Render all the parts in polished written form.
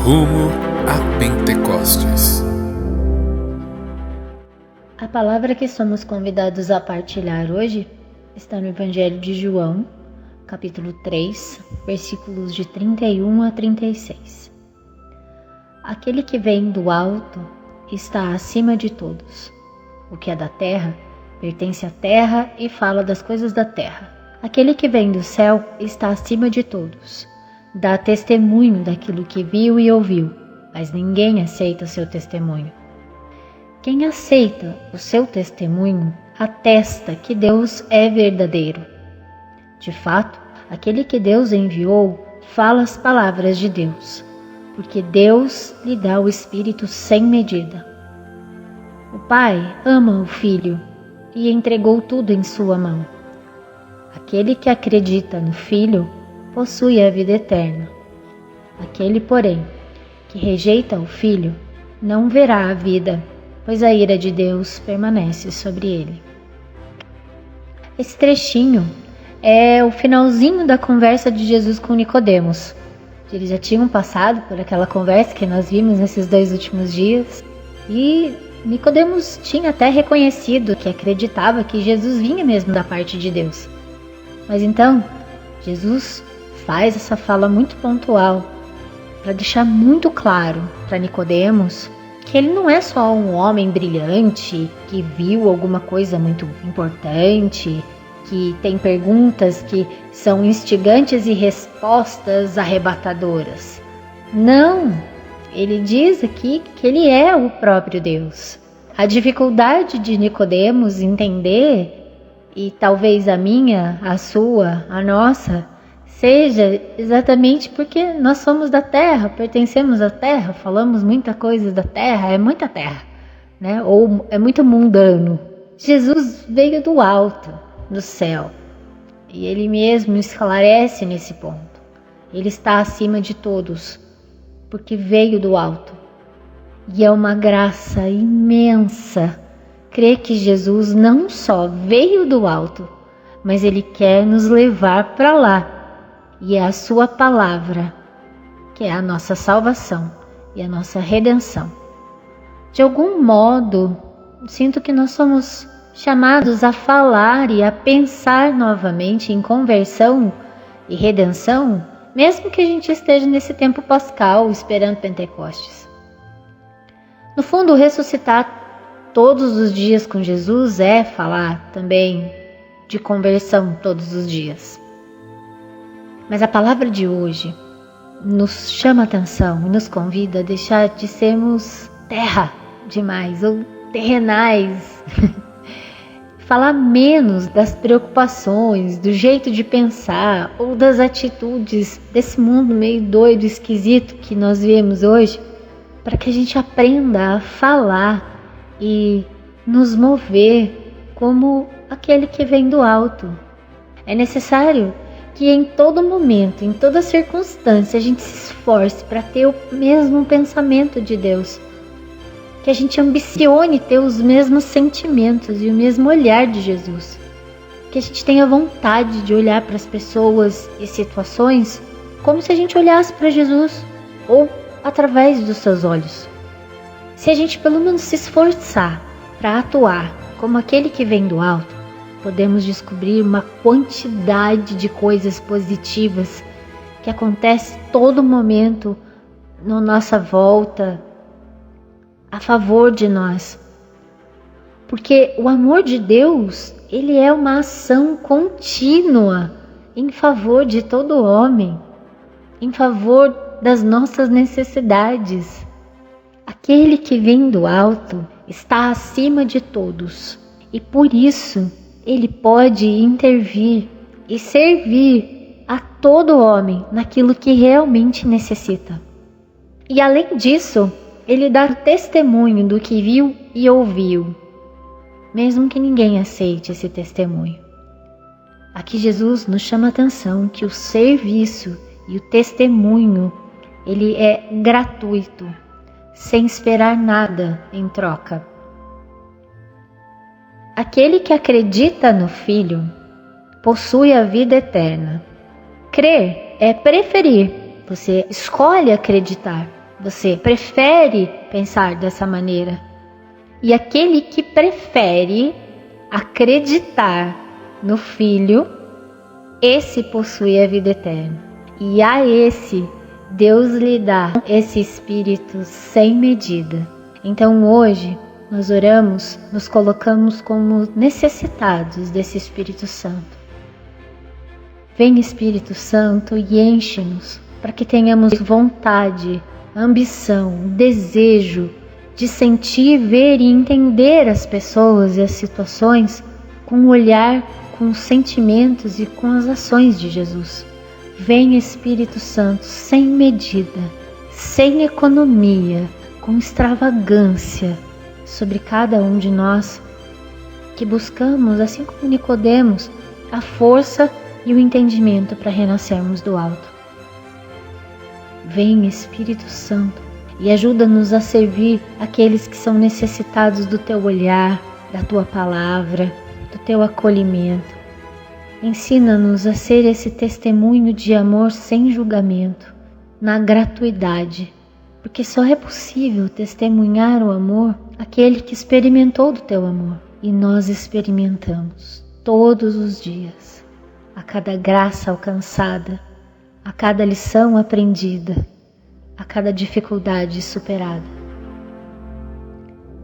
Rumo a Pentecostes. A palavra que somos convidados a partilhar hoje está no Evangelho de João, capítulo 3, versículos de 31 a 36. Aquele que vem do alto está acima de todos. O que é da terra pertence à terra e fala das coisas da terra. Aquele que vem do céu está acima de todos. Dá testemunho daquilo que viu e ouviu, mas ninguém aceita o seu testemunho. Quem aceita o seu testemunho atesta que Deus é verdadeiro. De fato, aquele que Deus enviou fala as palavras de Deus, porque Deus lhe dá o Espírito sem medida. O Pai ama o Filho e entregou tudo em sua mão. Aquele que acredita no Filho possui a vida eterna. Aquele, porém, que rejeita o Filho não verá a vida, pois a ira de Deus permanece sobre ele. Esse trechinho é o finalzinho da conversa de Jesus com Nicodemos. Eles já tinham passado por aquela conversa que nós vimos nesses 2 últimos dias e Nicodemos tinha até reconhecido que acreditava que Jesus vinha mesmo da parte de Deus. Mas então, Jesus faz essa fala muito pontual para deixar muito claro para Nicodemos que ele não é só um homem brilhante que viu alguma coisa muito importante, que tem perguntas que são instigantes e respostas arrebatadoras. Não, ele diz aqui que ele é o próprio Deus. A dificuldade de Nicodemos entender, e talvez a minha, a sua, a nossa, seja exatamente porque nós somos da terra, pertencemos à terra, falamos muita coisa da terra, é muita terra, né? Ou é muito mundano. Jesus veio do alto, do céu, e ele mesmo esclarece nesse ponto. Ele está acima de todos, porque veio do alto. E é uma graça imensa crer que Jesus não só veio do alto, mas ele quer nos levar para lá. E é a sua palavra, que é a nossa salvação e a nossa redenção. De algum modo, sinto que nós somos chamados a falar e a pensar novamente em conversão e redenção, mesmo que a gente esteja nesse tempo pascal, esperando Pentecostes. No fundo, ressuscitar todos os dias com Jesus é falar também de conversão todos os dias. Mas a palavra de hoje nos chama a atenção e nos convida a deixar de sermos terra demais ou terrenais. Falar menos das preocupações, do jeito de pensar ou das atitudes desse mundo meio doido, esquisito que nós vemos hoje, para que a gente aprenda a falar e nos mover como aquele que vem do alto. É necessário que em todo momento, em toda circunstância, a gente se esforce para ter o mesmo pensamento de Deus. Que a gente ambicione ter os mesmos sentimentos e o mesmo olhar de Jesus. Que a gente tenha vontade de olhar para as pessoas e situações como se a gente olhasse para Jesus ou através dos seus olhos. Se a gente pelo menos se esforçar para atuar como aquele que vem do alto, podemos descobrir uma quantidade de coisas positivas que acontece todo momento na nossa volta, a favor de nós. Porque o amor de Deus, ele é uma ação contínua em favor de todo homem, em favor das nossas necessidades. Aquele que vem do alto está acima de todos e por isso ele pode intervir e servir a todo homem naquilo que realmente necessita. E além disso, ele dá testemunho do que viu e ouviu, mesmo que ninguém aceite esse testemunho. Aqui Jesus nos chama a atenção que o serviço e o testemunho, ele é gratuito, sem esperar nada em troca. Aquele que acredita no Filho possui a vida eterna. Crer é preferir, você escolhe acreditar. Você prefere pensar dessa maneira. E aquele que prefere acreditar no Filho, esse possui a vida eterna. E a esse, Deus lhe dá esse Espírito sem medida. Então hoje, nós oramos, nos colocamos como necessitados desse Espírito Santo. Vem Espírito Santo e enche-nos, para que tenhamos vontade, ambição, desejo de sentir, ver e entender as pessoas e as situações com o olhar, com os sentimentos e com as ações de Jesus. Vem Espírito Santo sem medida, sem economia, com extravagância sobre cada um de nós que buscamos, assim como Nicodemos, a força e o entendimento para renascermos do alto. Vem Espírito Santo e ajuda-nos a servir aqueles que são necessitados do teu olhar, da tua palavra, do teu acolhimento. Ensina-nos a ser esse testemunho de amor sem julgamento, na gratuidade, porque só é possível testemunhar o amor aquele que experimentou do teu amor. E nós experimentamos todos os dias, a cada graça alcançada, a cada lição aprendida, a cada dificuldade superada.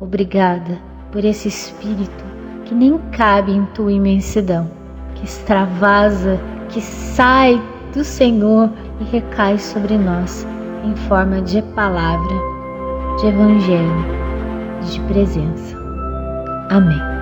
Obrigada por esse Espírito que nem cabe em tua imensidão, que extravasa, que sai do Senhor e recai sobre nós em forma de palavra, de evangelho, de presença. Amém.